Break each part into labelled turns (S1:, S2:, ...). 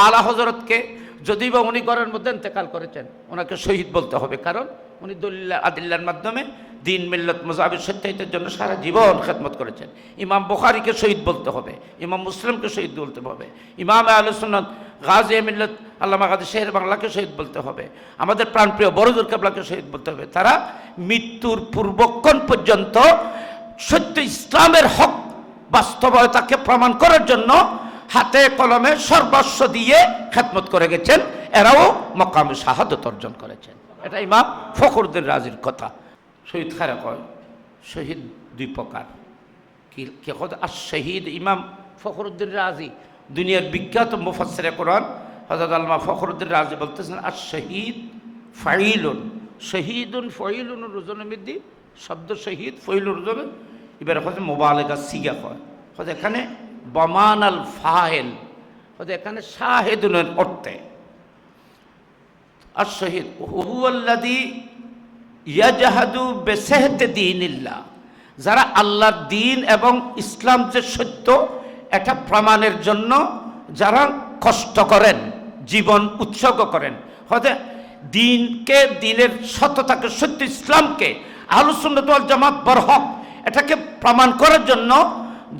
S1: আলা হযরতকে যদি বা উনি ঘরের মধ্যে ইন্তেকাল করেছেন, ওনাকে শহীদ বলতে হবে, কারণ উনি দলিল আদিল্লার মাধ্যমে দিন মিল্লত মযহাবের সত্যায়িতের জন্য সারা জীবন খেদমত করেছেন। ইমাম বুখারীকে শহীদ বলতে হবে, ইমাম মুসলিমকে শহীদ বলতে হবে, ইমাম আহলে সুন্নাত গাজী মিল্লত আল্লামা গাজী শের বাংলাকে শহীদ বলতে হবে, আমাদের প্রাণপ্রিয় বড়জুর কেবলাকে শহীদ বলতে হবে। তারা মৃত্যুর পূর্বক্ষণ পর্যন্ত সত্য ইসলামের হক বাস্তবতাকে প্রমাণ করার জন্য হাতে কলমে সর্বস্ব দিয়ে খেদমত করে গেছেন। এরাও মকামে শাহাদত অর্জন করেছেন। এটা ইমাম ফখরুদ্দিন রাজির কথা। শহীদ খারা কয় শহীদ দুই প্রকার, কি আর শহীদ ইমাম ফখরুদ্দিন রাজি দুনিয়ার বিখ্যাত মুফাসসিরে কোরআন হযরত আল্লামা ফখরুদ্দিন রাজি বলতেছেন, আর শহীদ ফাইলুন, শহীদুন ফাইলুন রুজনের মধ্যে শব্দ শহীদ ফাইলুন রুজন এবার হচ্ছে মুবালাগা সিগা কয়, হচ্ছে এখানে বমান আল ফাইল, হচ্ছে এখানে শাহেদুনের অর্থে। আর শহীদ হুয়াল্লাযী ইয়াজহাদু বিসাহতি দীনিল্লাহ, যারা আল্লাহর দ্বীন এবং ইসলাম যে সত্য এটা প্রমাণের জন্য যারা কষ্ট করেন, জীবন উৎসর্গ করেন, হয়তো দ্বীনকে, দ্বীনের সত্যতাকে, সত্য ইসলামকে, আহলুস সুন্নাত ওয়াল জামাত বরহক এটাকে প্রমাণ করার জন্য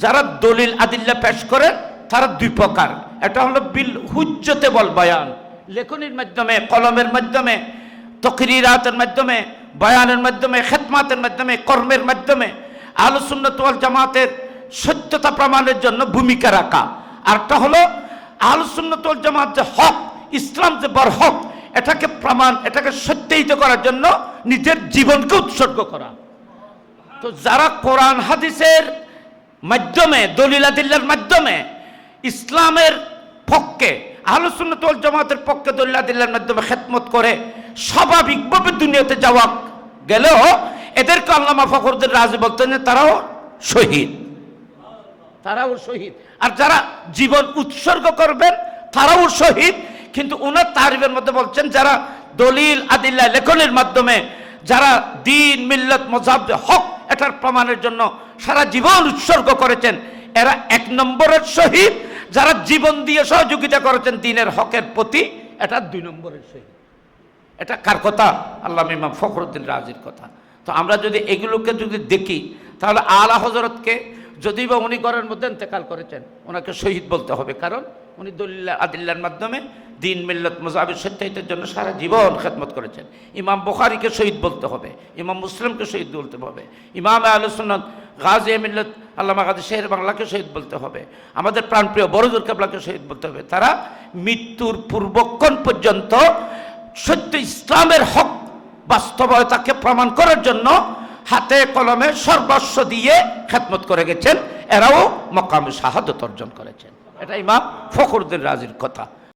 S1: যারা দলিল আদিল্লা পেশ করেন তারা দুই প্রকার। এটা হলো বিল হুজ্জতে ওয়াল বয়ান, লেখনির মাধ্যমে, কলমের মাধ্যমে, তকরিরাতের মাধ্যমে, বয়ানের মাধ্যমে, খেদমাতের মাধ্যমে, কর্মের মাধ্যমে আহলুস সুন্নাত ওয়াল জামাতের সত্যতা প্রমাণের জন্য ভূমিকা রাখা। আরটা হলো আহলুস সুন্নাত ওয়াল জামাত যে হক, ইসলাম যে বরহক এটাকে প্রমাণ, এটাকে সত্যায়িত করার জন্য নিজের জীবনকে উৎসর্গ করা। তো যারা কোরআন হাদিসের মাধ্যমে, দলিল আদিল্লার মাধ্যমে ইসলামের পক্ষে, আহলুস সুন্নাত ওয়াল জামাতের পক্ষে দলিল আদিল্লার মাধ্যমে খেদমত করে স্বাভাবিকভাবে দুনিয়াতে যাওয়া গেলেও এদেরকে আল্লামা ফখরুদ্দিন রাজি বলতেন তারাও শহীদ, তারাও শহীদ। আর যারা জীবন উৎসর্গ করবেন তারাও শহীদ। কিন্তু ওনার তারিফের মধ্যে বলছেন যারা দলিল আদিল্লা লেখনের মাধ্যমে যারা দিন মিল্লত মযহাব হক এটার প্রমাণের জন্য সারা জীবন উৎসর্গ করেছেন এরা এক নম্বরের শহীদ। যারা জীবন দিয়ে সহযোগিতা করেছেন দ্বীনের হকের প্রতি এটা দুই নম্বরের শহীদ। এটা কার কথা? আল্লামা ইমাম ফখরুদ্দিন রাজির কথা। তো আমরা যদি এগুলোকে যদি দেখি তাহলে আলা হযরতকে যদি বা উনি ঘরের মধ্যে ইন্তেকাল করেছেন, ওনাকে শহীদ বলতে হবে, কারণ উনি দলিল আদিল্লার মাধ্যমে দিন মিল্লত মযহাবের সত্যায়িতের জন্য সারা জীবন খেদমত করেছেন। ইমাম বুখারীকে শহীদ বলতে হবে, ইমাম মুসলিমকে শহীদ বলতে হবে, ইমাম আহলে সুন্নাত গাজী মিল্লত আল্লামা গাজী শের বাংলাকে শহীদ বলতে হবে, আমাদের প্রাণপ্রিয় বড়জুর কেবলাকে শহীদ বলতে হবে। তারা মৃত্যুর পূর্বক্ষণ পর্যন্ত সত্য ইসলামের হক বাস্তবতাকে প্রমাণ করার জন্য হাতে কলমে সর্বস্ব দিয়ে খেদমত করে গেছেন। এরাও মকামে শাহাদত অর্জন করেছেন। এটা ইমাম ফখরুদ্দিন রাজির কথা।